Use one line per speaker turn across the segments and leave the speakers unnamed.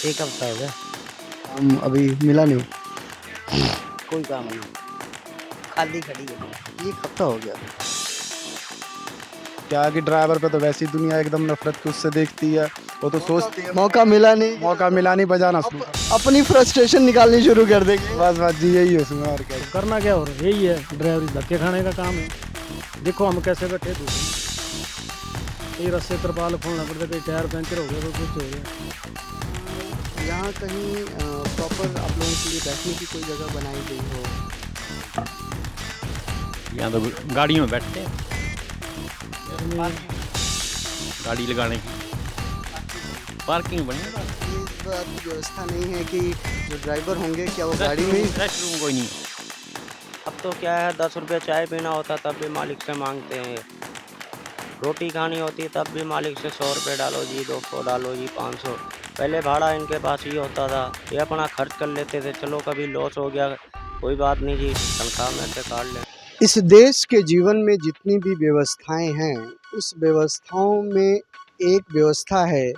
एक हफ्ता हो गया।
हम अभी मिला नहीं।
कोई काम नहीं, खाली खड़ी है।
एक हफ्ता हो गया।
क्या कि ड्राइवर पे तो वैसी दुनिया एकदम नफरत की उससे देखती है। वो तो सोचती है
मौका मिला नहीं,
मौका मिला नहीं, बजाना शुरू कर।
अपनी फ्रस्ट्रेशन निकालनी शुरू कर देंगे।
बस बस जी यही है उसमें, और क्या।
करना क्या, और यही है ड्राइवरी, धक्के खाने का काम है। देखो हम कैसे बैठे थे, कई रस्से तरपाल खोलना पड़ता, कहीं टायर पंचर हो गया, तो कुछ हो गया।
यहाँ कहीं प्रॉपर आप लोगों के लिए बैठने की कोई जगह बनाई गई हो?
यहाँ तो गाड़ियों में बैठते हैं, गाड़ी लगाने की पार्किंग बनी है।
ये इस बात की व्यवस्था नहीं है कि जो ड्राइवर होंगे क्या वो गाड़ी में ही
रेस्ट रूम कोई नहीं।
अब तो क्या है, 10 रुपये चाय पीना होता तब भी मालिक से मांगते हैं। रोटी खानी होती है तब भी मालिक से 100 रुपये डालो जी, 200 डालो जी, 500। पहले भाड़ा इनके पास ये होता था, ये अपना खर्च कर लेते थे। चलो कभी लॉस हो गया, कोई बात नहीं जी, तनख्वाह में से काट लें।
इस देश के जीवन में जितनी भी व्यवस्थाएं हैं, उस व्यवस्थाओं में एक व्यवस्था है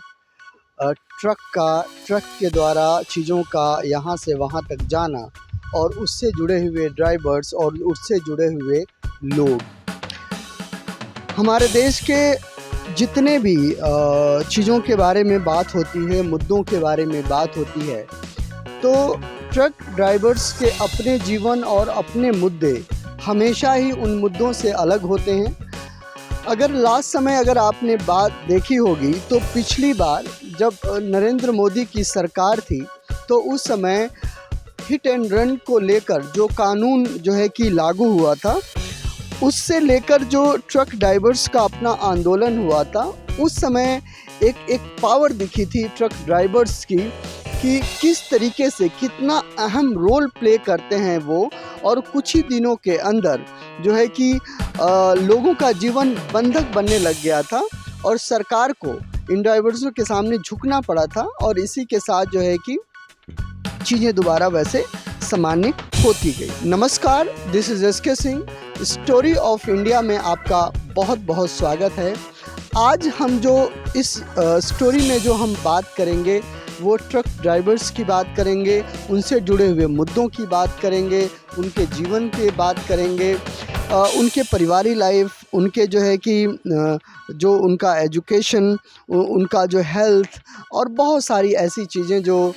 ट्रक के द्वारा चीज़ों का यहाँ से वहाँ तक जाना, और उससे जुड़े हुए ड्राइवर्स और उससे जुड़े हुए लोग। हमारे देश के जितने भी चीज़ों के बारे में बात होती है, मुद्दों के बारे में बात होती है, तो ट्रक ड्राइवर्स के अपने जीवन और अपने मुद्दे हमेशा ही उन मुद्दों से अलग होते हैं। अगर लास्ट समय अगर आपने बात देखी होगी तो पिछली बार जब नरेंद्र मोदी की सरकार थी, तो उस समय हिट एंड रन को लेकर जो कानून जो है कि लागू हुआ था, उससे लेकर जो ट्रक ड्राइवर्स का अपना आंदोलन हुआ था, उस समय एक पावर दिखी थी ट्रक ड्राइवर्स की कि किस तरीके से कितना अहम रोल प्ले करते हैं वो, और कुछ ही दिनों के अंदर जो है कि लोगों का जीवन बंधक बनने लग गया था, और सरकार को इन ड्राइवर्सों के सामने झुकना पड़ा था, और इसी के साथ जो है कि चीज़ें दोबारा वैसे सामान्य होती गई। नमस्कार, दिस इज़ एस के सिंह, स्टोरी ऑफ इंडिया में आपका बहुत बहुत स्वागत है। आज हम जो इस स्टोरी में जो हम बात करेंगे वो ट्रक ड्राइवर्स की बात करेंगे, उनसे जुड़े हुए मुद्दों की बात करेंगे, उनके जीवन की बात करेंगे, उनके परिवारी लाइफ, उनके जो है कि जो उनका एजुकेशन, उनका जो हेल्थ, और बहुत सारी ऐसी चीज़ें जो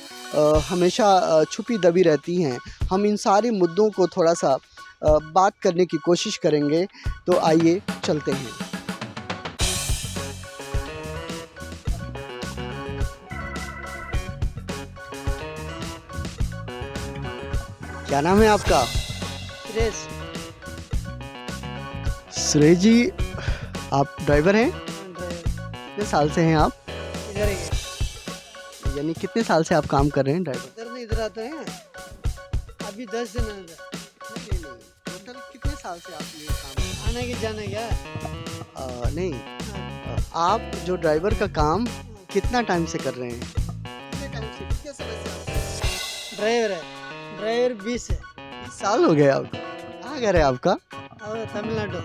हमेशा छुपी दबी रहती हैं। हम इन सारे मुद्दों को थोड़ा सा बात करने की कोशिश करेंगे, तो आइए चलते हैं। क्या नाम है आपका?
सुरेश।
सुरेश जी, आप ड्राइवर हैं?
ड्राइवर
कितने साल से हैं आप?
इधर ही है।
यानी कितने साल से आप काम कर रहे हैं ड्राइवर?
इधर नहीं, इधर आते हैं अभी 10 दिन है इधर।
नहीं, टोटल कितने साल से आप ये काम
आने की जाने क्या
नहीं, आप जो ड्राइवर का काम कितना टाइम से कर रहे हैं? कितने टाइम से, कितने समय से?
ड्राइवर है, ड्राइवर 20 है।
20 साल हो गए आपको। कहाँ घर है आपका?
और तमिलनाडु।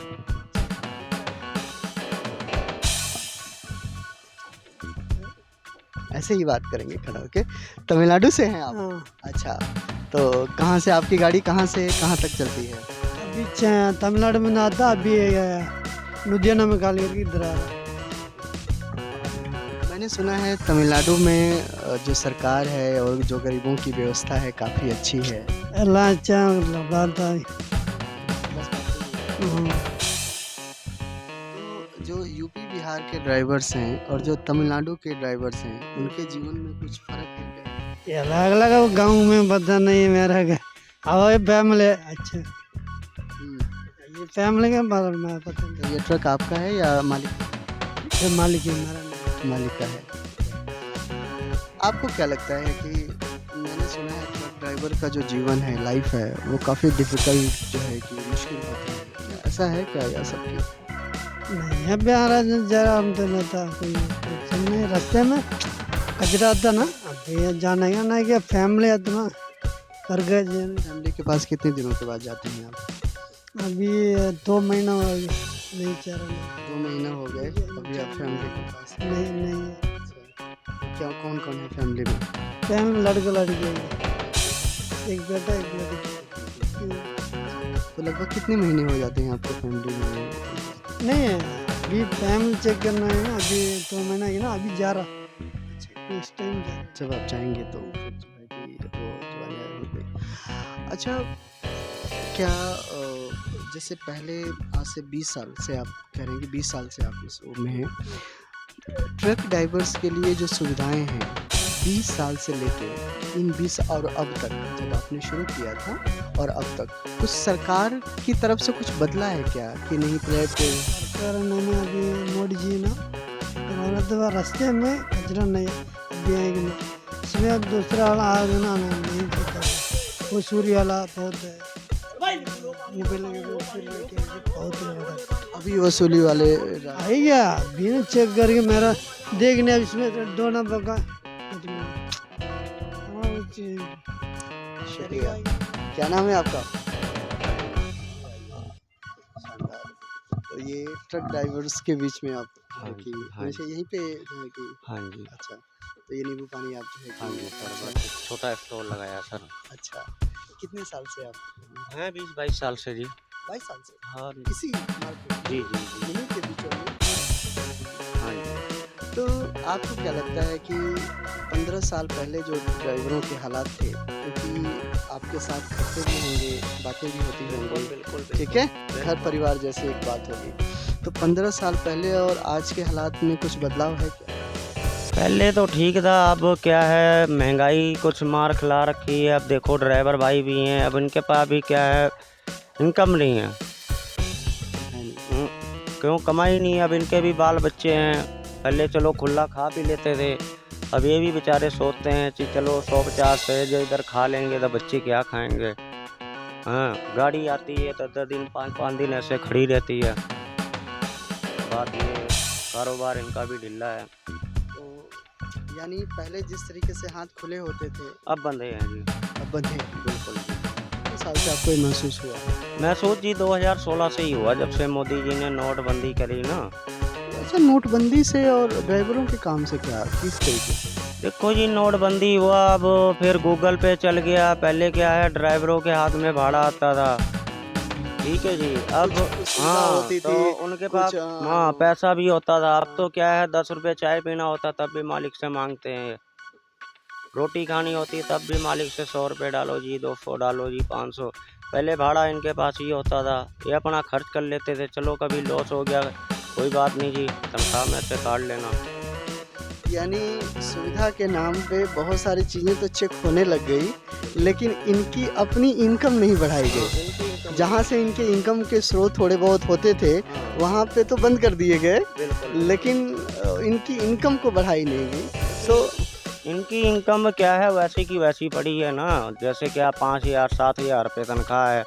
ऐसे ही बात करेंगे खड़ा होके। तमिलनाडु से हैं आप?
हाँ,
अच्छा, तो कहाँ से आपकी गाड़ी कहाँ से कहाँ तक चलती है?
अभी तमिलनाडु में ना आता, अभी लुधियाना में खाली करके इधर आ रहा है।
मैंने सुना है तमिलनाडु में जो सरकार है और जो गरीबों की व्यवस्था है काफ़ी अच्छी है।
अल्लाह अच्छा मतलब बात आई।
तो जो यूपी बिहार के ड्राइवर्स हैं और जो तमिलनाडु के ड्राइवर्स हैं, उनके जीवन में कुछ फर्क है क्या?
ये अलग अलग गाँव में पता नहीं है मेरा का। अब ये फैमिली अच्छा, ये फैमिली के बारे में पता नहीं।
तो ये ट्रक आपका है या मालिक?
ये मालिक है हमारा।
मालिक का है। आपको क्या लगता है कि मैंने सुना है ट्रक ड्राइवर का जो जीवन है, लाइफ है, वो काफ़ी डिफ़िकल्ट जो है कि मुश्किल होता है, क्या ऐसा है क्या या सब ठीक?
नहीं अब यार जरा हम तो रहता कोई चलने रास्ते में कचरा आता ना, अब जाने का ना कि फैमिली आता ना कर गए।
फैमिली के पास कितने दिनों के बाद जाते हैं आप?
अभी 2 महीना हो गया, नहीं 4 महीना।
2 महीना हो गए, अभी आप फैमिली के पास?
नहीं नहीं।
क्या कौन कौन है फैमिली में?
फैमिली लड़का लड़की है, एक बेटा एक लड़की।
तो लगभग कितने महीने हो जाते हैं आपको फैमिली में?
नहीं है, अभी फैमिली चेक करना है ना, अभी 2 महीना की ना, अभी जा रहा इस टाइम जा रहा।
जब आप चाहेंगे तो फिर जो है कि वो जो है हो गई। अच्छा, क्या जैसे पहले आज से 20 साल से आप कह रहे हैं कि 20 साल से आप इस वो में हैं, ट्रक ड्राइवर्स के लिए जो सुविधाएं हैं 20 साल से लेके इन 20 और अब तक जब आपने शुरू किया था और अब तक कुछ सरकार की तरफ से कुछ बदला है क्या कि नहीं?
सरकार ने अभी मोदी जी ना हमारा तो रास्ते में कचरा नहीं अभी आएगी ना, इसमें अब दूसरा वाला आएगा ना, नहीं पता वो सूर्य वाला बहुत है, बहुत है।
अभी वसूली वाले
आई गया बिना चेक करके मेरा देखने, अब इसमें 2 नंबर का
शुक्रिया। क्या नाम है आपका? शानदार। तो ये ट्रक ड्राइवर्स के बीच में आप
हाँ
कि
जी, हाँ
हमेशा यहीं पे जो है कि
हाँ जी,
अच्छा, तो ये नींबू पानी आप जो है
हाँ
कि
जी सर,
अच्छा,
बस छोटा स्टॉल लगाया सर।
अच्छा, कितने साल से आप?
हैं 20-22 साल से जी।
22 साल से
हाँ
इसी मार्केट
जी, जी, जी।
इन्हीं के बीचों में।
हाँ जी।
तो आपको क्या लगता है कि 15 साल पहले जो ड्राइवरों के हालात थे, क्योंकि आपके साथ खर्चे भी होंगे, बातें भी होती होंगी,
बिल्कुल,
ठीक है, घर परिवार जैसे एक बात होगी, तो 15 साल पहले और आज के हालात में कुछ बदलाव है क्या?
पहले तो ठीक था, अब क्या है महंगाई कुछ मार खिला रखी है। अब देखो ड्राइवर भाई भी हैं, अब इनके पास भी क्या है इनकम नहीं है। क्यों कमाई नहीं है, अब इनके भी बाल बच्चे हैं। पहले चलो खुला खा पी लेते थे, अब ये भी बेचारे सोचते हैं कि चलो 150 है जो इधर खा लेंगे तो बच्चे क्या खाएंगे। हाँ, गाड़ी आती है तो 10 दिन 5-5 दिन ऐसे खड़ी रहती है। बात ये कारोबार इनका भी ढीला है।
तो यानी पहले जिस तरीके से हाथ खुले होते थे
अब बंधे हैं जी,
अब बंधे हैं।
बिल्कुल जी।
किस साल से आपको ये महसूस हुआ?
महसूस जी 2016 से ही हुआ, जब से मोदी जी ने नोटबंदी करी ना।
अच्छा, नोटबंदी से और ड्राइवरों के काम से क्या, किस तरीके से?
देखो जी नोटबंदी हुआ, अब फिर गूगल पे चल गया। पहले क्या है ड्राइवरों के हाथ में भाड़ा आता था, ठीक है जी। अब
कुछ सुविधा
हाँ
होती
तो
थी,
उनके
कुछ,
पास हाँ पैसा भी होता था। अब तो क्या है 10 रुपये चाय पीना होता तब भी मालिक से मांगते हैं, रोटी खानी होती तब भी मालिक से 100 रुपये डालो जी, 200 डालो जी, 500। पहले भाड़ा इनके पास ये होता था, ये अपना खर्च कर लेते थे। चलो कभी लॉस हो गया कोई बात नहीं जी, तनख्वाह में से काट लेना।
यानी सुविधा के नाम पे बहुत सारी चीज़ें तो चेक होने लग गई, लेकिन इनकी अपनी इनकम नहीं बढ़ाई गई। जहाँ से इनके इनकम के स्रोत थोड़े बहुत होते थे वहाँ पे तो बंद कर दिए गए, लेकिन इनकी इनकम को बढ़ाई नहीं गई। तो
इनकी इनकम क्या है वैसे की वैसी पड़ी है ना। जैसे क्या 5,000-7,000 रुपये तनख्वाह है,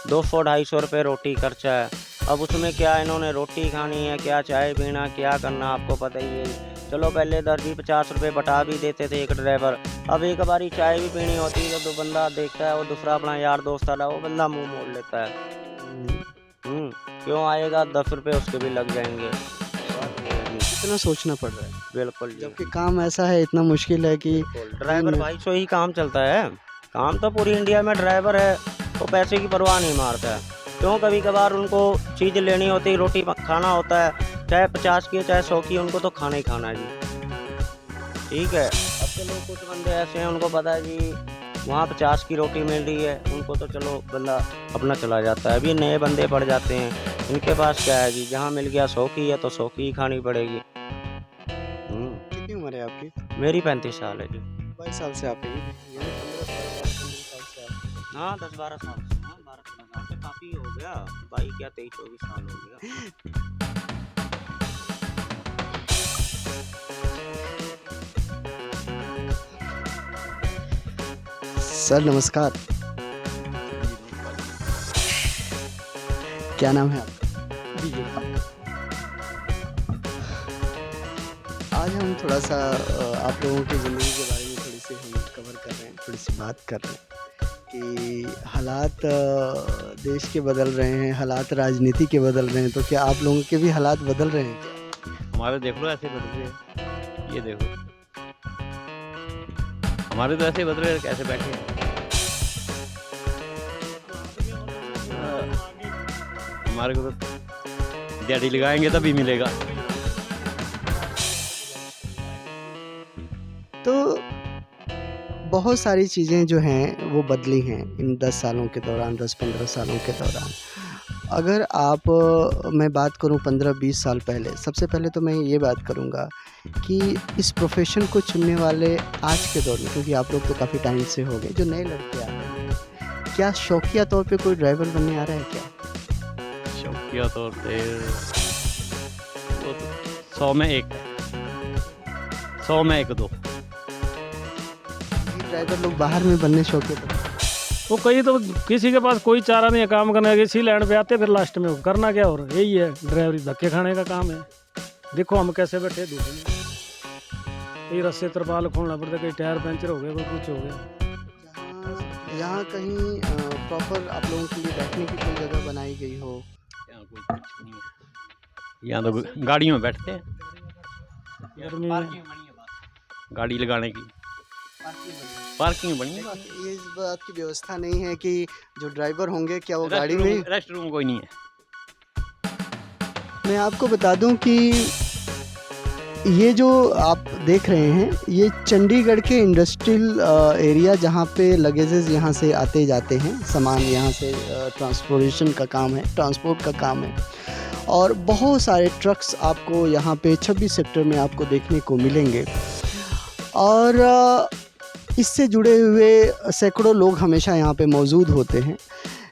200-250 रुपये रोटी खर्चा है। अब उसमें क्या इन्होंने रोटी खानी है, क्या चाय पीना, क्या करना, आपको पता ही है। चलो पहले 10-50 रुपये बटा भी देते थे एक ड्राइवर। अब एक बारी चाय भी पीनी होती है तो बंदा देखता है वो दूसरा अपना यार दोस्त आला, वो बंदा मुंह मोड़ लेता है। क्यों आएगा, 10 रुपये उसके भी लग जाएंगे।
इतना सोचना पड़ रहा है,
बिल्कुल जी।
जबकि काम ऐसा है, इतना मुश्किल है कि
ड्राइवर भाई से ही काम चलता है। काम तो पूरी इंडिया में ड्राइवर है, वो पैसे की परवाह नहीं मारता है। क्यों कभी कभार उनको चीज़ लेनी होती है, रोटी खाना होता है, चाहे 50 की चाहे 100 की, उनको तो खाना ही खाना है जी, ठीक है। अब चलो कुछ बंदे ऐसे हैं उनको पता है जी वहाँ 50 की रोटी मिल रही है, उनको तो चलो बंदा अपना चला जाता है। अभी नए बंदे पड़ जाते हैं, इनके पास क्या है जी, जहाँ मिल गया 100 की है तो 100 की ही खानी पड़ेगी।
कितनी उम्र है आपकी?
मेरी 35 साल है जी।
22 साल से आप हैं, यानी 15 साल से आप।
हाँ 10-12 साल से, हाँ 12-13 साल से काफ़ी हो गया, 22 क्या 23-24 साल हो गया।
सर नमस्कार, क्या नाम है आपका? आज हम थोड़ा सा आप लोगों की ज़िंदगी के बारे में थोड़ी सी हम कवर कर रहे हैं, थोड़ी सी बात कर रहे हैं कि हालात देश के बदल रहे हैं, हालात राजनीति के बदल रहे हैं, तो क्या आप लोगों के भी हालात बदल रहे हैं क्या?
हमारे देख लो ऐसे बदल रहे हैं, ये देखो हमारे तो ऐसे बदले कैसे बैठे हैं। हमारे को तो दिहाड़ी लगाएंगे तभी मिलेगा।
तो बहुत सारी चीज़ें जो हैं वो बदली हैं इन 10 सालों के दौरान, 10-15 सालों के दौरान। अगर आप मैं बात करूं 15-20 साल पहले, सबसे पहले तो मैं ये बात करूंगा कि इस प्रोफेशन को चुनने वाले आज के दौर में, क्योंकि आप लोग तो काफ़ी टाइम से हो गए, जो नए लड़के आ रहे हैं, क्या शौकिया तौर पे कोई ड्राइवर बनने आ रहा है क्या?
शौकिया तौर पे वो तो 100 में 1 है, 100 में 1-2।
ये ड्राइवर लोग बाहर में बनने शौकिया तो
वो कहीं तो किसी के पास कोई चारा नहीं है काम करने का, इसी लैंड पे आते फिर लास्ट में करना क्या, और यही है ड्राइवरी, धक्के खाने का काम है। देखो हम कैसे बैठे धूप में, कहीं रस्से तरपाल खोलना पड़ता, कहीं टायर पंचर हो गया, कोई कुछ हो गया।
यहाँ कहीं प्रॉपर आप लोगों के लिए बैठने की कोई जगह बनाई गई हो?
यहाँ कोई कुछ नहीं है, यहाँ तो गाड़ियों में बैठते हैं,
गर्मी में
गाड़ी लगाने की पार्किंग बनी है।
ये इस बात की व्यवस्था नहीं है कि जो ड्राइवर होंगे क्या वो गाड़ी में?
रेस्ट रूम कोई नहीं है।
मैं आपको बता दूं कि ये जो आप देख रहे हैं ये चंडीगढ़ के इंडस्ट्रियल एरिया, जहाँ पे लगेजेस यहाँ से आते जाते हैं, सामान यहाँ से ट्रांसपोर्टेशन का काम है, ट्रांसपोर्ट का काम है, और बहुत सारे ट्रक्स आपको यहाँ पे 26 सेक्टर में आपको देखने को मिलेंगे। और इससे जुड़े हुए सैकड़ों लोग हमेशा यहाँ पे मौजूद होते हैं।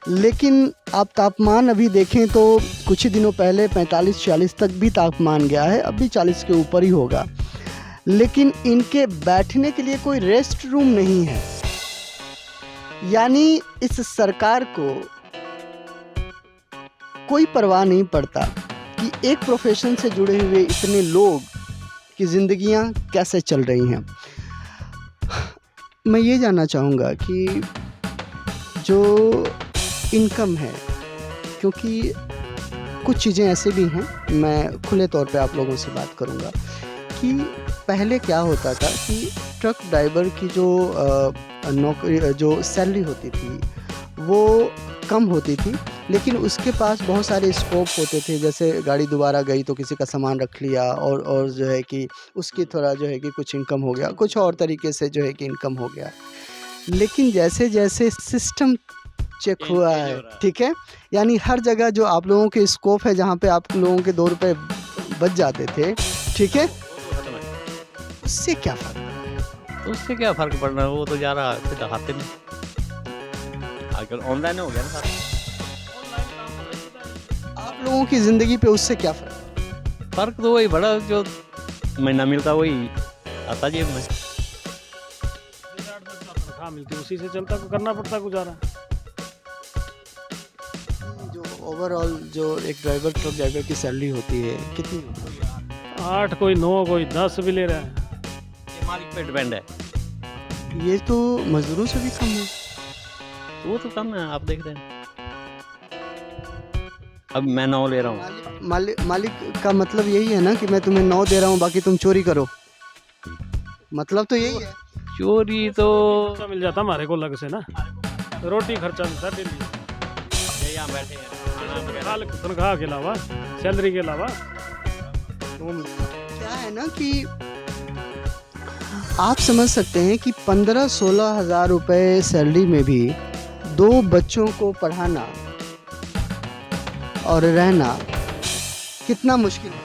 लेकिन आप तापमान अभी देखें तो कुछ ही दिनों पहले 45-46 तक भी तापमान गया है, अब भी 40 के ऊपर ही होगा। लेकिन इनके बैठने के लिए कोई रेस्ट रूम नहीं है। यानी इस सरकार को कोई परवाह नहीं पड़ता कि एक प्रोफेशन से जुड़े हुए इतने लोग की ज़िंदगियां कैसे चल रही हैं। मैं ये जानना चाहूँगा कि जो इनकम है, क्योंकि कुछ चीज़ें ऐसे भी हैं, मैं खुले तौर पे आप लोगों से बात करूँगा कि पहले क्या होता था कि ट्रक ड्राइवर की जो नौकरी, जो सैलरी होती थी वो कम होती थी, लेकिन उसके पास बहुत सारे स्कोप होते थे। जैसे गाड़ी दोबारा गई तो किसी का सामान रख लिया, और जो है कि उसकी थोड़ा जो है कि कुछ इनकम हो गया, कुछ और तरीके से जो है कि इनकम हो गया। लेकिन जैसे जैसे सिस्टम चेक हुआ है, ठीक है, यानी हर जगह जो आप लोगों के स्कोप है, जहाँ पे आप लोगों के 2 रुपये बच जाते थे, ठीक है, उससे क्या फ़र्क?
तो उससे क्या फ़र्क पड़ रहा है, वो तो जा रहा है हाथे में। आजकल ऑनलाइन हो गया ना सारा।
आप लोगों की ज़िंदगी पे उससे क्या फ़र्क?
फ़र्क तो वही बड़ा, जो महीना मिलता वही आता जेब में।
तनख्वाह मिलती उसी से चलता, करना पड़ता गुजारा।
जो ओवरऑल जो एक ड्राइवर, ट्रक ड्राइवर की सैलरी होती है कितनी होती है?
8, कोई 9, कोई 10 भी ले रहा है।
ये मालिक पे डिपेंड है।
ये तो मजदूरों से भी कम है।
वो तो कम है, आप देख रहे हैं। अब मैं 9 ले रहा हूँ।
मालिक का मतलब यही है ना कि मैं तुम्हें 9 दे रहा हूँ, बाकी तुम चोरी करो, मतलब तो यही है।
चोरी तो
खर्चा मिल जाता हमारे को अलग से ना, रोटी खर्चा मिलता डेली,
यहाँ बैठे हैं,
तनख्वाह के अलावा, सैलरी के अलावा।
क्या है ना कि आप समझ सकते हैं कि 15-16 हज़ार रुपये सैलरी में भी 2 बच्चों को पढ़ाना और रहना कितना मुश्किल है।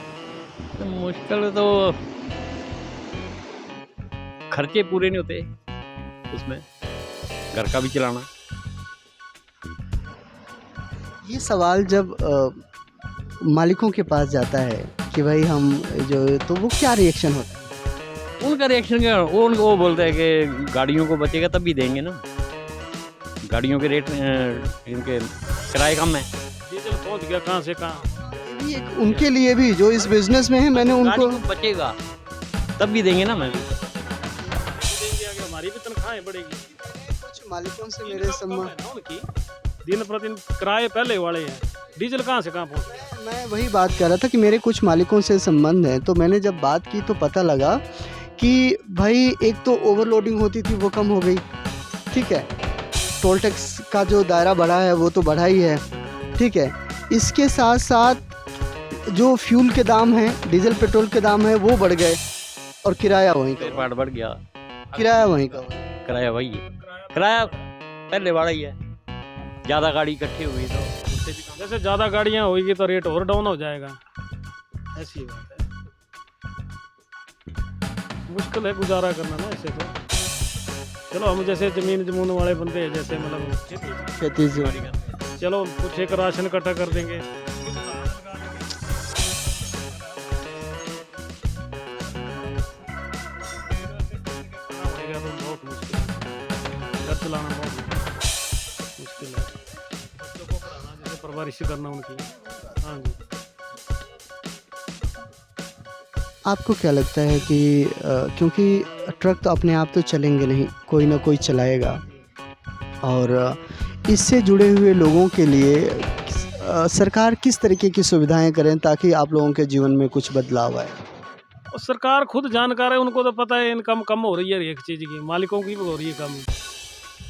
तो मुश्किल तो खर्चे पूरे नहीं होते उसमें, घर का भी चलाना।
ये सवाल जब मालिकों के पास जाता है कि भाई हम जो, तो वो क्या रिएक्शन होता है?
उनका रिएक्शन क्या, वो बोलते हैं कि गाड़ियों को बचेगा तब भी देंगे ना, गाड़ियों के रेट इनके किराए कम है।
डीजल पहुंच गया कहाँ से कहाँ।
ये भी एक उनके लिए भी जो इस बिजनेस में है, मैंने उनको
गाड़ी को बचेगा तब भी देंगे ना। मैं भी
देंगे, हमारी भी तनख्वाहें बढ़ेगी।
कुछ मालिकों से मेरे संबंध,
उनकी दिन प्रतिदिन किराए पहले वाले हैं, डीजल कहाँ से कहाँ पहुँच।
मैं वही बात कर रहा था कि मेरे कुछ मालिकों से संबंध है, तो मैंने जब बात की तो पता लगा कि भाई एक तो ओवरलोडिंग होती थी वो कम हो गई, ठीक है, टोल टैक्स का जो दायरा बढ़ा है वो तो बढ़ा ही है, ठीक है, इसके साथ साथ जो फ्यूल के दाम हैं, डीजल पेट्रोल के दाम है वो बढ़ गए, और किराया वहीं का,
पार्ट बढ़ गया,
किराया वहीं का।
किराया वही है, किराया पहले बढ़ा ही है, ज़्यादा गाड़ी इकट्ठी हुई तो उससे भी कम।
जैसे ज़्यादा गाड़ियाँ होगी तो रेट और डाउन हो जाएगा, ऐसी बात है। मुश्किल है गुजारा करना ना ऐसे तो। चलो हम जैसे जमीन जमून वाले बंदे हैं, जैसे मतलब
खेती से
चलो कुछ एक राशन इकट्ठा कर देंगे। तो बहुत मुश्किल है, घर चलाना बहुत मुश्किल है, बच्चों को पढ़ाना, जैसे परवरिश करना उनकी। हाँ जी।
आपको क्या लगता है कि क्योंकि ट्रक तो अपने आप तो चलेंगे नहीं, कोई ना कोई चलाएगा, और इससे जुड़े हुए लोगों के लिए सरकार किस तरीके की सुविधाएं करें ताकि आप लोगों के जीवन में कुछ बदलाव आए?
और सरकार खुद जानकार है, उनको तो पता है इनकम कम हो रही है, एक चीज़ की मालिकों की भी हो रही है कम,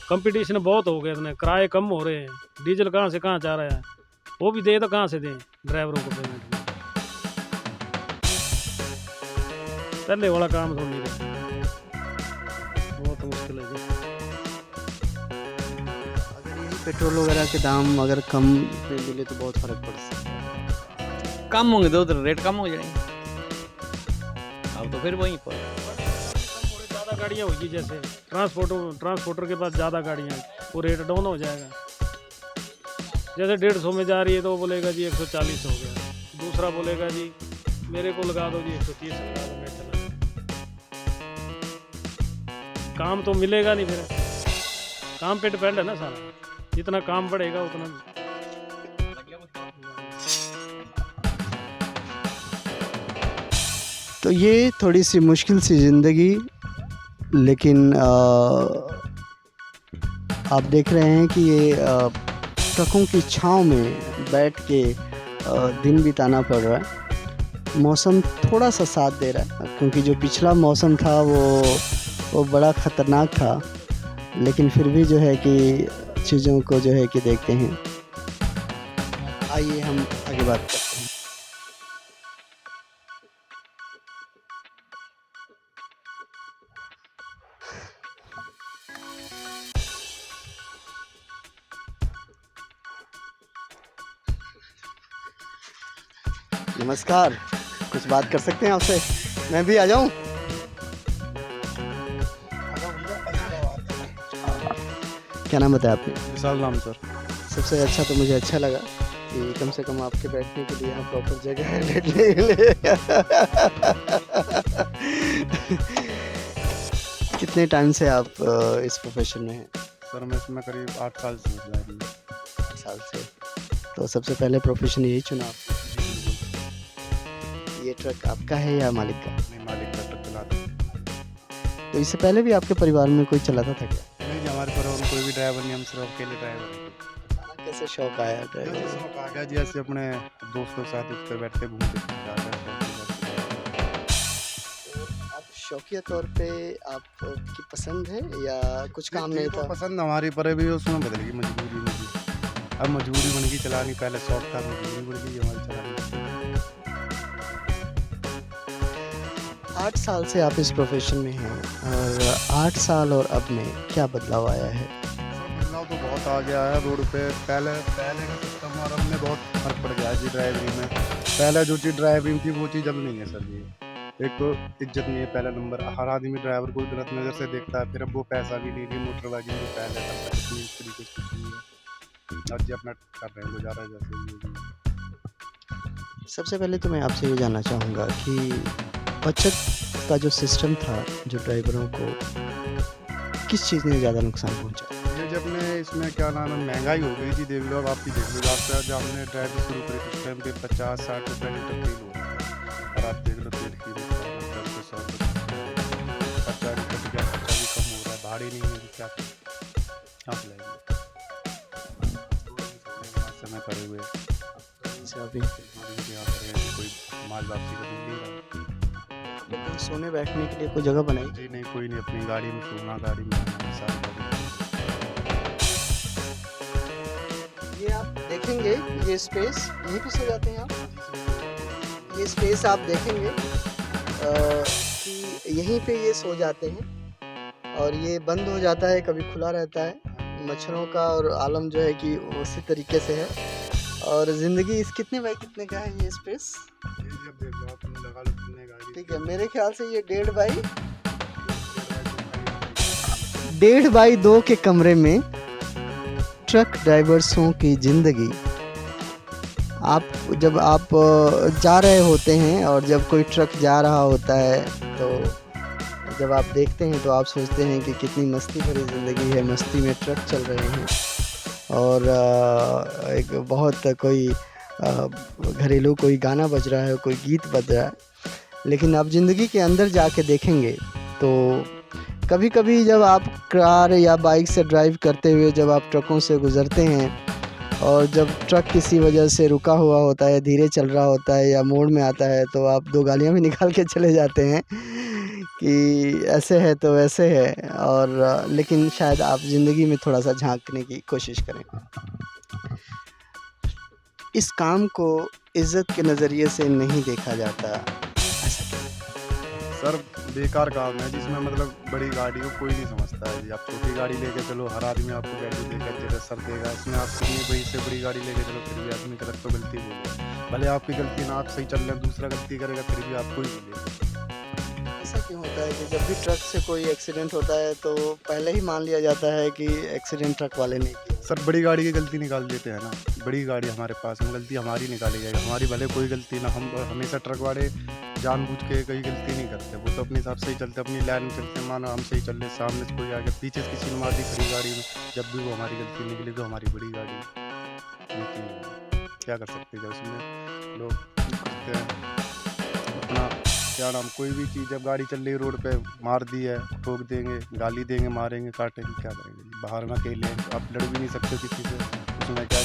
कंपटीशन बहुत हो गया, इतने किराए कम हो रहे हैं, डीजल कहाँ से कहाँ जा रहा है, वो भी दे तो कहाँ से दें ड्राइवरों को पेमेंट में। पहले वाला काम तो नहीं रहा, बहुत मुश्किल है जी।
अगर यही पेट्रोल वगैरह के दाम अगर कम में मिले तो बहुत फर्क पड़ सकता है।
कम होंगे तो रेट कम हो जाएंगे, अब तो फिर वहीं पर
ज़्यादा गाड़ियाँ होगी, जैसे ट्रांसपोर्टर के पास ज़्यादा गाड़ियाँ, वो रेट डाउन हो जाएगा। जैसे 150 में जा रही है तो वो बोलेगा जी 140 हो गया, दूसरा बोलेगा जी मेरे को लगा दो जी 130 लगा दो, मैं चला। काम तो मिलेगा नहीं, फिर काम पे डिपेंड है ना सारा, जितना काम बढ़ेगा उतना।
तो ये थोड़ी सी मुश्किल सी ज़िंदगी, लेकिन आप देख रहे हैं कि ये ट्रकों की छांव में बैठ के दिन बिताना पड़ रहा है। मौसम थोड़ा सा साथ दे रहा है, क्योंकि जो पिछला मौसम था वो बड़ा ख़तरनाक था, लेकिन फिर भी जो है कि चीज़ों को जो है कि देखते हैं। आइए हम आगे बात करते हैं। नमस्कार, कुछ बात कर सकते हैं आपसे? मैं भी आ जाऊं? क्या नाम बताया आपने?
विशाल नाम सर।
सबसे अच्छा तो मुझे अच्छा लगा कि कम से कम आपके बैठने के लिए यहाँ प्रॉपर जगह है लेटने के लिए। कितने टाइम से आप इस प्रोफेशन में हैं?
सर मैं इसमें करीब 8 साल से हूँ।
8 साल से। तो सबसे पहले प्रोफेशन यही चुना आपने? ये ट्रक आपका है या मालिक का?
नहीं, मालिक का ट्रक चलाता है।
तो इससे पहले भी आपके परिवार में कोई चलाता था क्या?
नहीं जी, हमारे परिवार में कोई भी ड्राइवर नहीं, हम सिर्फ अकेले ड्राइवर हैं।
कैसे शौक आया ड्राइवर?
जैसे शौक आ गया जी, ऐसे अपने दोस्तों के साथ उठ कर बैठते घूमते जाते हैं।
आप शौकिया तौर पे आपकी पसंद है या कुछ काम नहीं था?
पसंद हमारी पर भी उसमें बदल गई मजबूरी में जी। अब मजबूरी बन गई चलानी, पहले शौक था, मजबूरी बन गई हमारी चलानी।
8 साल से आप इस प्रोफेशन में हैं, और 8 साल और अब में क्या बदलाव आया है?
बदलाव तो बहुत आ गया है रोड पे। पहले का सिस्टम और अब में बहुत फर्क पड़ गया है जी ड्राइवरी में। पहले जो चीज़ ड्राइवरी थी वो चीज़ अब नहीं है सर जी। एक तो इज्जत नहीं है पहला नंबर, हर आदमी ड्राइवर को गलत नज़र से देखता है, फिर अब वो पैसा भी नहीं, मोटरबाजी जो पहले करता है इस तरीके से कुछ नहीं है। आज जी अपना कर रहे हैं गुजारा जैसे भी।
सबसे पहले तो मैं आपसे ये जानना चाहूँगा कि बचत का जो सिस्टम था, जो ड्राइवरों को किस चीज़ ने ज़्यादा नुकसान पहुँचा?
ये जब ने इसमें क्या नाम है, महंगाई हो गई जी, देख लो अब आप भी देख लो। आपसे जब हमने ड्राइवर शुरू करी उस टाइम पे 50-60 रुपये लीटर तेल हो रहा था, और आप देख लो तेल की खर्चा भी कम हो रहा है, भाड़े नहीं है, क्या आप लेंगे समय पड़े हुए
अच्छा, अभी
यहाँ पर कोई माल वापसी का नहीं ले रहा।
कहीं सोने बैठने के लिए कोई जगह बनाई?
जी नहीं, कोई नहीं, अपनी गाड़ी में सोना, गाड़ी में रहना, सारी गाड़ी।
ये आप देखेंगे, ये स्पेस यहीं पे सो जाते हैं आप? ये स्पेस आप देखेंगे कि यहीं पे ये सो जाते हैं और ये बंद हो जाता है, कभी खुला रहता है। मच्छरों का और आलम जो है कि उसी तरीके से है। और ज़िंदगी इस कितने बाई कितने का है ये स्पेस?
ये जी अब देख लो, आप लगा लो कितने गाड़ी।
ठीक है, मेरे ख्याल से ये 1.5 बाई 2 के कमरे में ट्रक ड्राइवर्सों की ज़िंदगी। जब आप जा रहे होते हैं और जब कोई ट्रक जा रहा होता है तो जब आप देखते हैं तो आप सोचते हैं कि कितनी मस्ती भरी ज़िंदगी है, मस्ती में ट्रक चल रहे हैं और एक बहुत कोई घरेलू कोई गाना बज रहा है, कोई गीत बज रहा है। लेकिन आप ज़िंदगी के अंदर जाके देखेंगे तो कभी कभी जब आप कार या बाइक से ड्राइव करते हुए जब आप ट्रकों से गुज़रते हैं और जब ट्रक किसी वजह से रुका हुआ होता है, धीरे चल रहा होता है या मोड़ में आता है तो आप 2 गालियाँ भी निकाल के चले जाते हैं कि ऐसे है तो वैसे है। और लेकिन शायद आप ज़िंदगी में थोड़ा सा झांकने की कोशिश करें। इस काम को इज़्ज़त के नज़रिए से नहीं देखा जाता, ऐसा क्यों?
सर बेकार काम है जिसमें मतलब बड़ी गाड़ी को कोई नहीं समझता है जी। आप छोटी गाड़ी लेके चलो, हर आदमी आपको वैल्यू देगा, तेरा सर देगा। इसमें आप कितनी बड़ी से बड़ी गाड़ी लेके चलो फिर भी आदमी गलत तो गलती बोलेगा। भले आपकी गलती ना, आप सही चल रहे हैं, दूसरा गलती करेगा फिर भी आपको ही बोलेगा।
ऐसा क्यों होता है कि जब भी ट्रक से कोई एक्सीडेंट होता है तो पहले ही मान लिया जाता है कि एक्सीडेंट ट्रक वाले ने किया?
सर बड़ी गाड़ी की गलती निकाल देते हैं ना, बड़ी गाड़ी हमारे पास में, गलती हमारी निकाली जाएगी। हमारी भले कोई गलती ना, हम हमेशा ट्रक वाले जानबूझ के कोई गलती नहीं करते। वो तो अपने हिसाब से ही चलते, अपनी लाइन में चलते हैं। मानो हम सही चल रहे, सामने से कोई आ गया, पीछे से किसी ने मार दी खड़ी गाड़ी में, जब भी वो हमारी गलती निकली तो हमारी बड़ी गाड़ी क्या कर सकते हैं। उसमें लोग करते हैं अपना क्या नाम, कोई भी चीज़ जब गाड़ी चल रही है रोड पे मार दी है, ठोक देंगे, गाली देंगे, मारेंगे, काटेंगे, क्या करेंगे। बाहर में अकेले आप लड़ भी नहीं सकते किसी से, उसमें क्या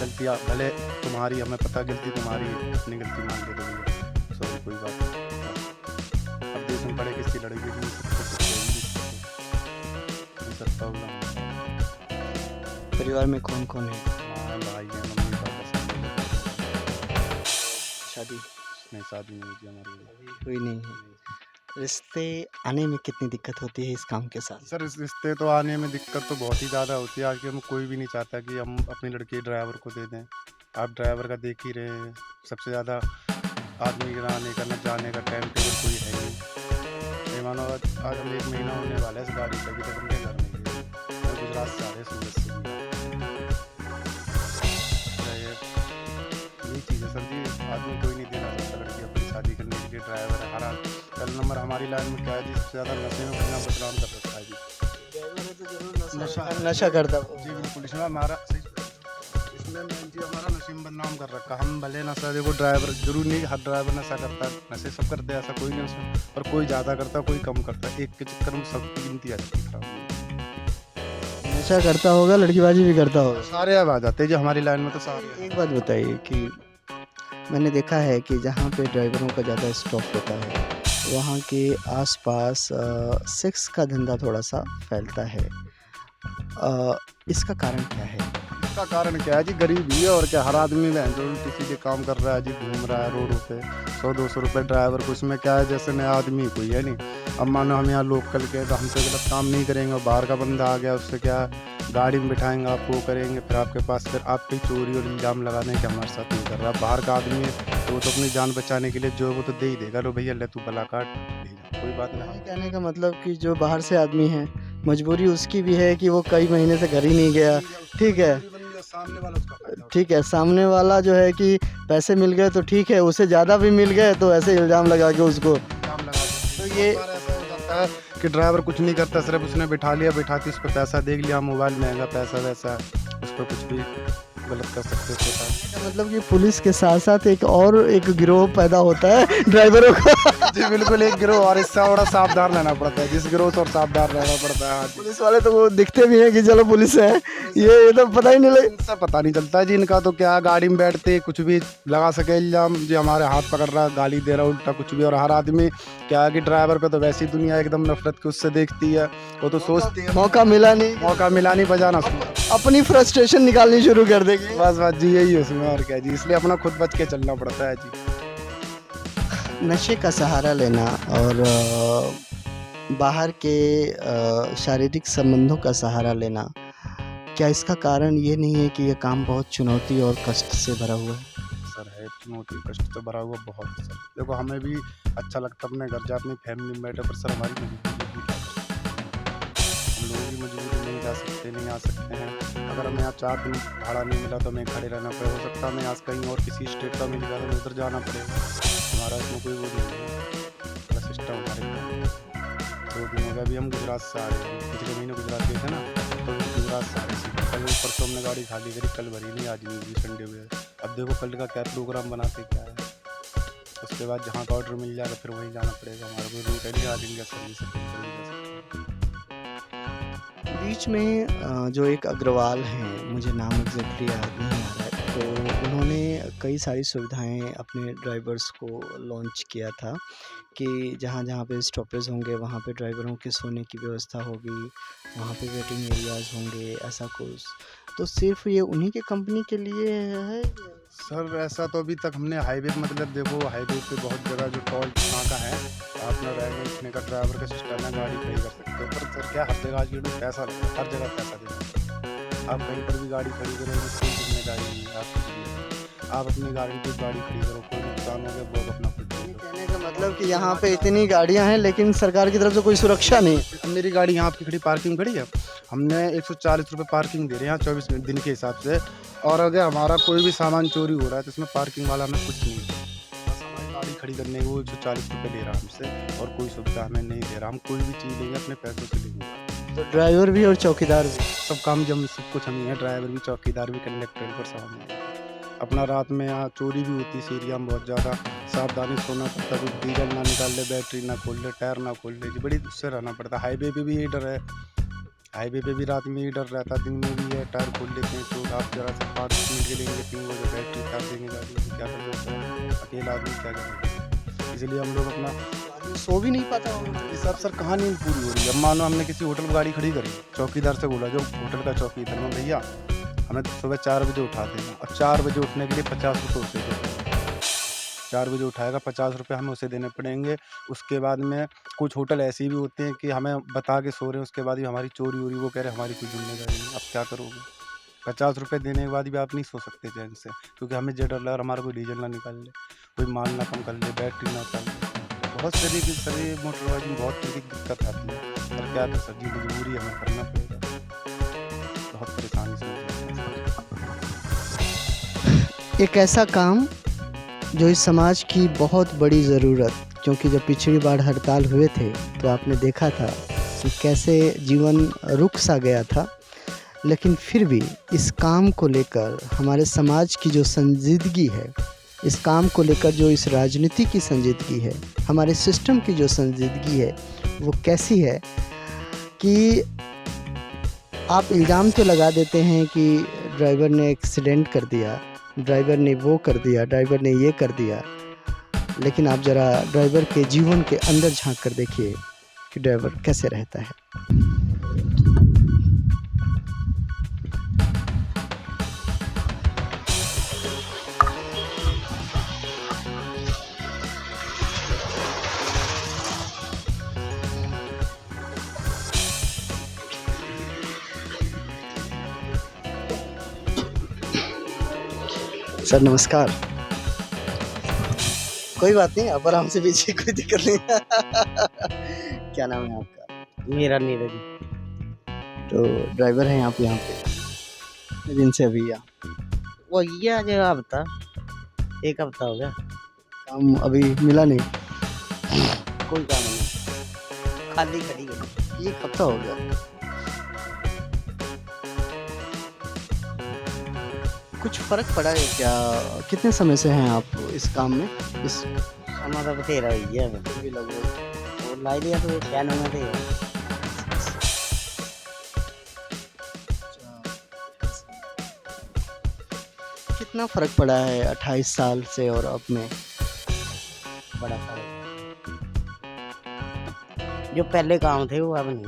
गलती भले तुम्हारी, हमें पता गलती तुम्हारी है, अपनी गलती मान ले तो सॉरी कोई बात नहीं। अब देश में पड़े किसी लड़ाई भी नहीं सकता होगा।
परिवार में कौन कौन है?
माँ भाई है, मम्मी पापा।
शादी
नहीं, शादी नहीं हुई हमारी।
हुई नहीं है। रिश्ते आने में कितनी दिक्कत होती है इस काम के साथ?
सर इस रिश्ते तो आने में दिक्कत तो बहुत ही ज़्यादा होती है। आज के हम कोई भी नहीं चाहता कि हम अपनी लड़की ड्राइवर को दे दें। आप ड्राइवर का देख ही रहे हैं, सबसे ज़्यादा आदमी के आने का न जाने का टाइम टेबल कोई है नहीं। मानो आज हम 1 महीना होने वाला है इस गाड़ी का, अभी तक हम घर नहीं गए। मैं गुजरात से आ रहे, सूरत से भी। यही चीज़ है सर जी, आदमी कोई नहीं देना चाहता लड़की अपनी शादी करने के लिए। ड्राइवर है हर पहला नंबर हमारी लाइन में क्या है जी, सबसे ज़्यादा नशे में अपना बदनाम कर रखा है जी।
नशा करता हो?
जी बिल्कुल, इसमें हमारा इसमें मेन चीज़ हमारा नशे में बदनाम कर रखा। हम भले नशा, देखो ड्राइवर जरूरी नहीं हर ड्राइवर नशा करता है, नशे सब करते हैं, ऐसा कोई नहीं उसमें। और कोई ज़्यादा करता है, कोई कम करता है, एक के चक्कर में सबकी गिनती आ जाती है खराब।
नशा करता होगा, लड़कीबाजी भी करता होगा।
सारे अब आ जाते हैं जो हमारी लाइन में, तो सारे।
एक बात बताइए कि मैंने देखा है कि जहाँ पे ड्राइवरों का ज़्यादा स्टॉक होता है वहाँ के आसपास सेक्स का धंधा थोड़ा सा फैलता है। इसका कारण क्या है?
इसका कारण क्या है जी, गरीबी है और क्या। हर आदमी में जो किसी के काम कर रहा है जी, घूम रहा है रोडों पे, 100-200 रुपये ड्राइवर को। उसमें क्या है, जैसे नया आदमी कोई है नहीं। अब मानो हम यहाँ लोकल के, तो हमसे गलत काम नहीं करेंगे, और बाहर का बंदा आ गया, उससे क्या गाड़ी में बिठाएंगे, आपको करेंगे, फिर आपके पास फिर आप पे चोरी और इल्ज़ाम लगा दें कि हमारे साथ नहीं कर रहा। बाहर का आदमी है तो वो तो अपनी जान बचाने के लिए जो है वो तो दे ही देगा, लो भैया ले तू भला काट, कोई बात नहीं।
कहने का मतलब कि जो बाहर से आदमी है, मजबूरी उसकी भी है कि वो कई महीने से घर ही नहीं गया। ठीक है, ठीक है, सामने वाला जो है कि पैसे मिल गए तो ठीक है, उससे ज़्यादा भी मिल गए तो ऐसे इल्ज़ाम लगा के उसको।
तो ये कि ड्राइवर कुछ नहीं करता, सिर्फ उसने बिठा लिया, बिठाती उस पर पैसा देख लिया, मोबाइल महंगा पैसा वैसा, उस पर कुछ भी गलत कर सकते उसके साथ।
मतलब कि पुलिस के साथ साथ एक गिरोह पैदा होता है ड्राइवरों का।
जी बिल्कुल, एक गिरोह, और इससे थोड़ा सावधान रहना पड़ता है, जिस गिरोह से और सावधान रहना पड़ता है।
पुलिस वाले तो वो दिखते भी हैं कि चलो पुलिस है, ये तो पता ही नहीं लगे।
इनसे पता नहीं चलता है जी, इनका तो क्या गाड़ी में बैठते कुछ भी लगा सके इल्जाम, जो हमारे हाथ पकड़ रहा, गाली दे रहा उल्टा कुछ भी। और हर आदमी क्या है कि ड्राइवर पे तो वैसी दुनिया एकदम नफरत के उससे देखती है, वो तो सोचती है
मौका मिला नहीं,
मौका मिला नहीं बजाना
अपनी फ्रस्ट्रेशन निकालनी शुरू कर देगी।
बस जी यही है उसमें, और क्या जी, इसलिए अपना खुद बच के चलना पड़ता है जी।
नशे का सहारा लेना और बाहर के शारीरिक संबंधों का सहारा लेना, क्या इसका कारण ये नहीं है कि ये काम बहुत चुनौती और कष्ट से भरा हुआ है?
सर है चुनौती कष्ट से भरा हुआ बहुत सर। देखो हमें भी अच्छा लगता है अपने घर जा अपनी फैमिली में बैठे, पर सर हमारी मजबूरी है, हम लोगों की मजबूरी, नहीं जा सकते, नहीं आ सकते हैं। अगर हमें यहाँ 4 दिन भाड़ा नहीं मिला तो हमें खड़े रहना पड़ेगा, हो सकता है हमें आज कहीं और किसी स्टेट का मिल जाए तो उधर जाना पड़ेगा। हमारा इसमें कोई वो नहीं है सिस्टम हमारे पास। 2 दिन हो गया अभी हम गुजरात से आ रहे हैं, पिछले महीने गुजरात गए थे ना, तो गुजरात से आ रहे थे। कल परसों हमने गाड़ी खाली करी, कल भरी नहीं, आज नहीं हुई, संडे हुए। अब देखो कल का क्या प्रोग्राम बनाते क्या है, उसके बाद जहाँ का ऑर्डर मिल जाएगा फिर वहीं जाना पड़ेगा। हमारा कोई रूट है नहीं, आज इंडिया सर्विस
बीच में जो एक अग्रवाल हैं, मुझे नाम एग्जैक्टली याद नहीं आ रहा है, तो उन्होंने कई सारी सुविधाएं अपने ड्राइवर्स को लॉन्च किया था कि जहाँ जहाँ पे स्टॉपेज होंगे वहाँ पे ड्राइवरों के सोने की व्यवस्था होगी, वहाँ पे वेटिंग एरियाज़ होंगे, ऐसा कुछ। तो सिर्फ ये उन्हीं के कंपनी के लिए है?
सर ऐसा तो अभी तक हमने हाईवे, मतलब देखो हाईवे पे बहुत जगह जो टोल नाका है, अपना रहने उठने का ड्राइवर का सिस्टम है, गाड़ी खड़ी कर सकते हो। पर सर क्या हर जगह आज की डेट में पैसा लगता है, हर जगह पैसा देना। आप कहीं पर भी गाड़ी खड़ी करेंगे कोई जिम्मेदारी नहीं है आपकी जिम्मेदारी। आप अपनी गाड़ी की गाड़ी खड़ी करो, कोई नुकसान हो गया बहुत अपना खुद
कहने का मतलब कि यहाँ पे इतनी गाड़ियाँ हैं लेकिन सरकार की तरफ से कोई सुरक्षा नहीं है।
मेरी गाड़ी यहाँ आपकी खड़ी पार्किंग खड़ी है, हमने 140 रुपये पार्किंग दे रहे हैं यहाँ 24 दिन के हिसाब से। और अगर हमारा कोई भी सामान चोरी हो रहा है तो इसमें पार्किंग वाला हमें कुछ नहीं है, बस हमारी गाड़ी खड़ी करने को 140 रुपये ले रहा है हमसे, और कोई सुविधा हमें नहीं दे रहा। हम कोई भी चीज़ लेंगे अपने पैसों से लेंगे।
तो ड्राइवर भी और चौकीदार भी,
सब काम जब सब कुछ हम ही है, ड्राइवर भी, चौकीदार भी, कंडक्टर पर सब हम हैं। अपना रात में यहाँ चोरी भी होती है इस एरिया में बहुत ज़्यादा, सावधानी सोना पड़ता है, कुछ डीजल ना निकाल ले, बैटरी ना खोल ले, टायर ना खोल ले, बड़ी उससे रहना पड़ता है। हाईवे पे भी यही डर है, हाईवे पे भी रात में ही डर रहता है, दिन में भी है, टायर खोल लेते हैं तो आप जरा सा 5 मिनट के लिए पिंग हो जाए, बैटरी काट देंगे गाड़ी को, क्या कर सकते हैं, अकेला आदमी क्या करेगा। इसलिए हम लोग अपना
आदमी सो भी नहीं पाता होगा।
इस सब सर कहानी पूरी हो रही है। अब मानो हमने किसी होटल में गाड़ी खड़ी करी, चौकीदार से बोला, जो होटल का चौकीदार में, भैया हमें सुबह 4 बजे उठाते हैं, अब 4 बजे उठने के लिए 50 रुपये उसे दो, 4 बजे उठाएगा 50 रुपये हमें उसे देने पड़ेंगे। उसके बाद में कुछ होटल ऐसे भी होते हैं कि हमें बता के सो रहे हैं, उसके बाद भी हमारी चोरी हो रही, वो कह रहे हमारी कोई जिम्मेदारी नहीं, अब क्या करोगे। 50 रुपये देने के बाद भी आप नहीं सो सकते चैन से, क्योंकि हमें जे डर लगा हमारा कोई डीजल ना निकाल ले, कोई माल ना कम कर ले, बैटरी ना कर ले। बहुत तरीके की सर ये मोटरवाइज में बहुत तरीके की दिक्कत आती है, पर क्या कर सर जी, मजबूरी हमें करना पड़ेगा, बहुत परेशानी से।
एक ऐसा काम जो इस समाज की बहुत बड़ी ज़रूरत, क्योंकि जब पिछली बार हड़ताल हुए थे तो आपने देखा था कि कैसे जीवन रुक सा गया था, लेकिन फिर भी इस काम को लेकर हमारे समाज की जो संजीदगी है, इस काम को लेकर जो इस राजनीति की संजीदगी है, हमारे सिस्टम की जो संजीदगी है, वो कैसी है कि आप इल्ज़ाम तो लगा देते हैं कि ड्राइवर ने एक्सीडेंट कर दिया, ड्राइवर ने वो कर दिया, ड्राइवर ने ये कर दिया, लेकिन आप ज़रा ड्राइवर के जीवन के अंदर झांक कर देखिए कि ड्राइवर कैसे रहता है। सर नमस्कार। कोई बात नहीं, आप आराम से पीछे, कोई दिक्कत नहीं। क्या नाम है आपका?
मेरा नीरज।
तो ड्राइवर हैं आप यहाँ पे? कितने दिन से अभी यहाँ?
वो ये आज हफ्ता, 1 हफ्ता हो गया।
काम अभी मिला नहीं?
कोई काम नहीं, खाली खड़ी है।
1 हफ्ता हो गया। कुछ फ़र्क पड़ा है क्या? कितने समय से हैं आप इस काम में? इस
हमारा बथेरा हुई है
भी लगभग
और लाई दिया तो ये 96 में थे
कितना फ़र्क पड़ा है 28 साल से और अब में?
बड़ा फर्क है। जो पहले काम थे वो अब नहीं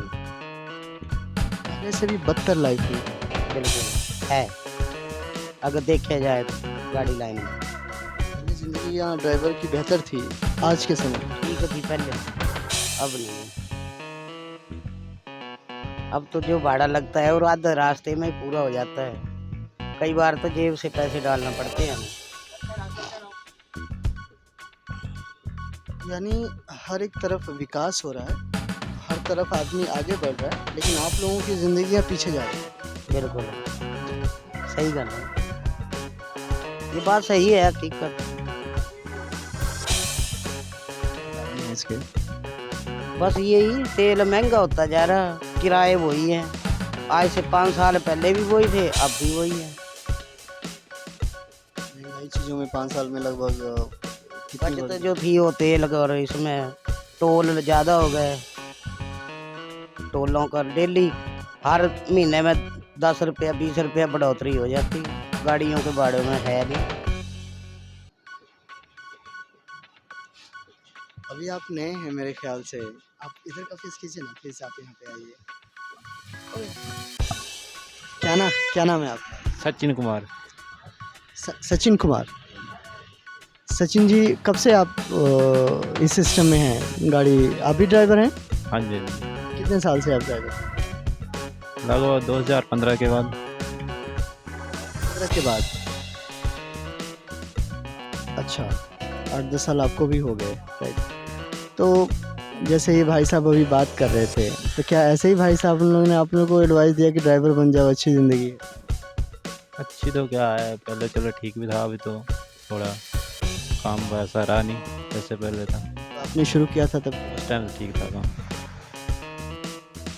पहले से भी बदतर लाइफ हुई।
बिल्कुल है अगर देखा जाए तो गाड़ी लाइन में
पहले ज़िंदगी यहाँ ड्राइवर की बेहतर थी आज के समय में।
ठीक थी पहले अब नहीं अब तो जो भाड़ा लगता है और आधा रास्ते में ही पूरा हो जाता है कई बार तो जेब से पैसे डालना पड़ते हैं हमें
यानी हर एक तरफ विकास हो रहा है, हर तरफ आदमी आगे बढ़ रहा है, लेकिन आप लोगों की ज़िंदगियाँ पीछे जा रही हैं।
बिल्कुल सही करना ये बात सही है हकीकत
इसके
बस यही तेल महंगा होता जा रहा किराए वही हैं आज से 5 साल पहले भी वही थे अब भी वही है
महंगाई चीज़ों में 5 साल में लगभग कितनी
बचत
बढ़
जो थी वो तेल का और इसमें टोल ज़्यादा हो गए टोलों का डेली हर महीने में 10 रुपया 20 रुपया बढ़ोतरी हो जाती गाड़ियों के भाड़े में है नहीं
अभी आप नए हैं मेरे ख्याल से। आप इधर का फेस कीजिए ना, प्लीज़ आप यहाँ पे आइए। क्या नाम है आपका?
सचिन कुमार।
सचिन कुमार। सचिन जी कब से आप इस सिस्टम में हैं? गाड़ी आप भी ड्राइवर हैं?
हाँ जी
कितने साल से आप ड्राइवर हैं?
लगभग 2015 के बाद।
15 के बाद। अच्छा 8-10 साल आपको भी हो गए, राइट। तो जैसे ये भाई साहब अभी बात कर रहे थे तो क्या ऐसे ही भाई साहब उन लोगों ने आप लोगों को एडवाइस दिया कि ड्राइवर बन जाओ, अच्छी ज़िंदगी है?
अच्छी तो क्या है, पहले चलो ठीक भी था, अभी तो थोड़ा काम वैसा रहा नहीं जैसे पहले था।
आपने शुरू किया था तब?
उस टाइम तो ठीक था काम,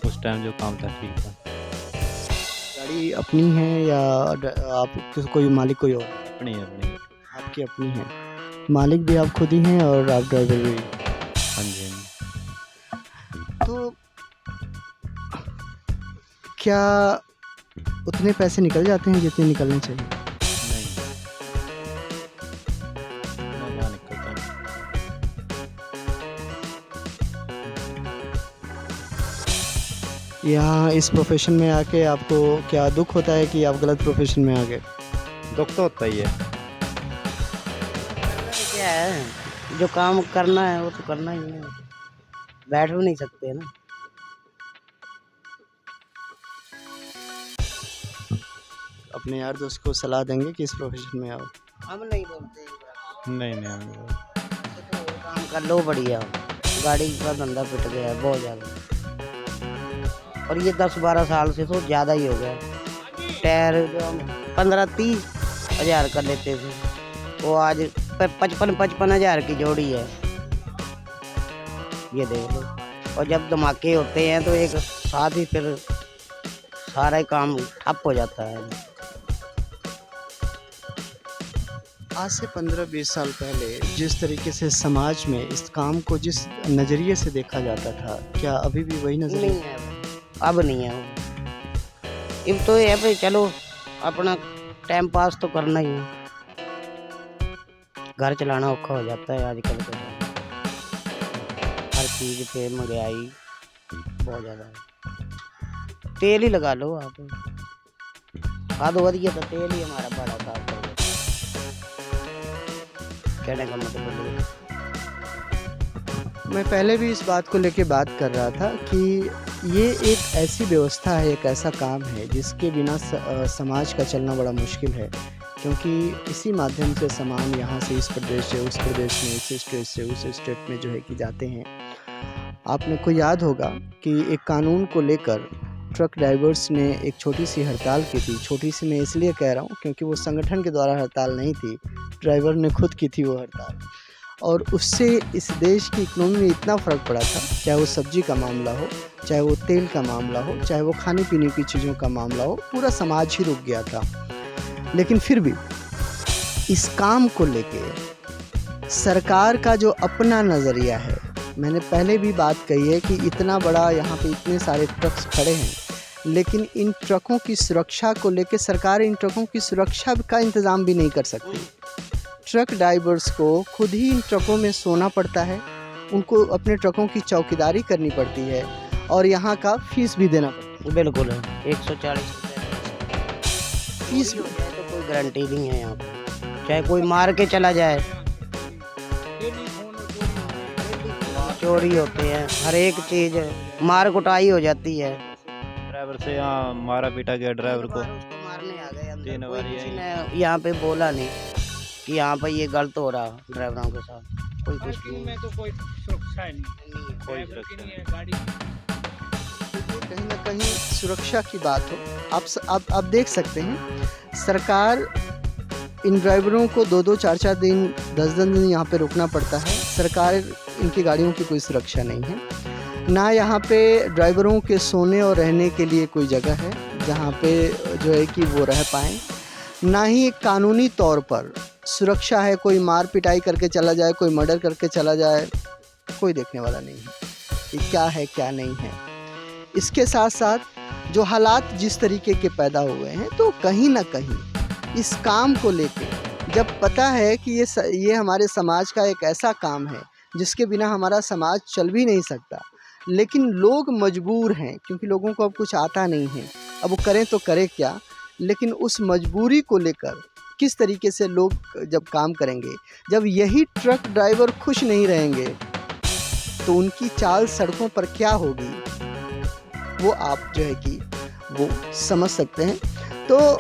उस टाइम जो काम था ठीक था।
गाड़ी अपनी है या आप कोई मालिक कोई और?
अपनी अपनी।
आपकी अपनी है, मालिक भी आप खुद ही हैं और आप ड्राइवर भी?
हाँ जी हाँ जी।
तो क्या उतने पैसे निकल जाते हैं जितने निकलने चाहिए?
नहीं ना निकलता नहीं।
यहाँ इस प्रोफेशन में आके आपको क्या दुख होता है कि आप गलत प्रोफेशन में आ गए?
दुख तो होता ही है।
क्या है जो काम करना है वो तो करना ही है बैठ भी नहीं सकते ना
अपने यार दोस्त को सलाह देंगे कि इस प्रोफेशन में आओ?
हम नहीं बोलते
नहीं नहीं हम
काम कर लो बढ़िया गाड़ी का धंधा पिट गया है बहुत ज़्यादा और ये 10-12 साल से तो ज़्यादा ही हो गया टायर जो हम 15-30 हज़ार का लेते थे वो आज 55 हज़ार की जोड़ी है ये देख लो और जब धमाके होते हैं तो एक साथ ही फिर सारा ही काम ठप हो जाता है
आज से 15-20 साल पहले जिस तरीके से समाज में इस काम को जिस नज़रिए से देखा जाता था, क्या अभी भी वही नज़रिया?
नहीं है अब नहीं है अब तो ये है भाई चलो अपना टाइम पास तो करना ही है घर चलाना औखा हो जाता है आजकल के टाइम हर चीज़ पे महंगाई बहुत ज़्यादा है तेल ही लगा लो आप हद वधिया तो तेल ही हमारा बड़ा काम कर देता कहने का मतलब है
मैं पहले भी इस बात को लेके बात कर रहा था कि ये एक ऐसी व्यवस्था है, एक ऐसा काम है जिसके बिना समाज का चलना बड़ा मुश्किल है, क्योंकि इसी माध्यम से सामान यहाँ से इस प्रदेश से उस प्रदेश में, इस स्टेट से उस स्टेट में जो है कि जाते हैं। आपने को याद होगा कि एक कानून को लेकर ट्रक ड्राइवर्स ने एक छोटी सी हड़ताल की थी। छोटी सी मैं इसलिए कह रहा हूँ क्योंकि वो संगठन के द्वारा हड़ताल नहीं थी, ड्राइवर ने खुद की थी वो हड़ताल, और उससे इस देश की इकनॉमी में इतना फ़र्क पड़ा था, चाहे वो सब्जी का मामला हो, चाहे वो तेल का मामला हो, चाहे वो खाने पीने की चीज़ों का मामला हो, पूरा समाज ही रुक गया था। लेकिन फिर भी इस काम को लेके सरकार का जो अपना नज़रिया है, मैंने पहले भी बात कही है कि इतना बड़ा यहाँ पे इतने सारे ट्रक्स खड़े हैं, लेकिन इन ट्रकों की सुरक्षा को लेके सरकार इन ट्रकों की सुरक्षा का इंतज़ाम भी नहीं कर सकती। ट्रक ड्राइवर्स को खुद ही इन ट्रकों में सोना पड़ता है, उनको अपने ट्रकों की चौकीदारी करनी पड़ती है और यहाँ का फीस भी देना पड़ता है।
बिल्कुल 140
फीस
हो जाए तो कोई गारंटी नहीं है यहाँ पे, चाहे कोई मार के चला जाए। चोरी होते हैं, हर एक चीज़ मार कुटाई हो जाती है।
ड्राइवर से यहाँ मारा पीटा गया ड्राइवर को।
उसको मारने आ गए अंदर,
3
कोई
बार
किसी
यही।
ने यहाँ पे बोला नहीं कि यहाँ पे ये गलत हो रहा ड्राइवरों के साथ, कोई कुछ नहीं।
तो कोई सुरक्षा नहीं
कोई सुरक्षा नहीं।
गाड़ी
कहीं ना कहीं सुरक्षा की बात हो। आप देख सकते हैं सरकार इन ड्राइवरों को 2-2, 4-4 दिन, 10-10 दिन यहाँ पे रुकना पड़ता है। सरकार इनकी गाड़ियों की कोई सुरक्षा नहीं है, ना यहाँ पे ड्राइवरों के सोने और रहने के लिए कोई जगह है जहाँ पे जो है कि वो रह पाएँ, ना ही एक कानूनी तौर पर सुरक्षा है। कोई मार पिटाई करके चला जाए, कोई मर्डर करके चला जाए, कोई देखने वाला नहीं है कि क्या है क्या नहीं है। इसके साथ साथ जो हालात जिस तरीके के पैदा हुए हैं, तो कहीं ना कहीं इस काम को लेके जब पता है कि ये हमारे समाज का एक ऐसा काम है जिसके बिना हमारा समाज चल भी नहीं सकता, लेकिन लोग मजबूर हैं क्योंकि लोगों को अब कुछ आता नहीं है, अब वो करें तो करें क्या। लेकिन उस मजबूरी को लेकर किस तरीके से लोग जब काम करेंगे, जब यही ट्रक ड्राइवर खुश नहीं रहेंगे तो उनकी चाल सड़कों पर क्या होगी, वो आप जो है कि वो समझ सकते हैं। तो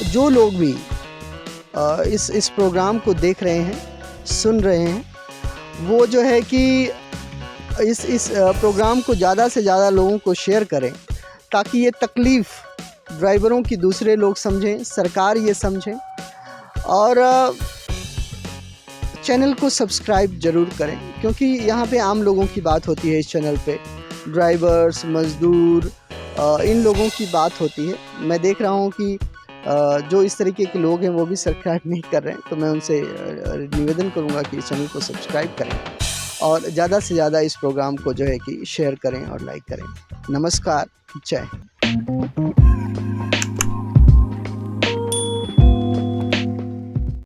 जो लोग भी इस प्रोग्राम को देख रहे हैं, सुन रहे हैं, वो जो है कि इस प्रोग्राम को ज़्यादा से ज़्यादा लोगों को शेयर करें ताकि ये तकलीफ़ ड्राइवरों की दूसरे लोग समझें, सरकार ये समझें, और चैनल को सब्सक्राइब ज़रूर करें क्योंकि यहाँ पे आम लोगों की बात होती है। इस चैनल पे ड्राइवर्स, मज़दूर, इन लोगों की बात होती है। मैं देख रहा हूँ कि जो इस तरीके के लोग हैं वो भी सब्सक्राइब नहीं कर रहे हैं, तो मैं उनसे निवेदन करूँगा कि इस चैनल को सब्सक्राइब करें और ज़्यादा से ज़्यादा इस प्रोग्राम को जो है कि शेयर करें और लाइक करें। नमस्कार, जय हिंद।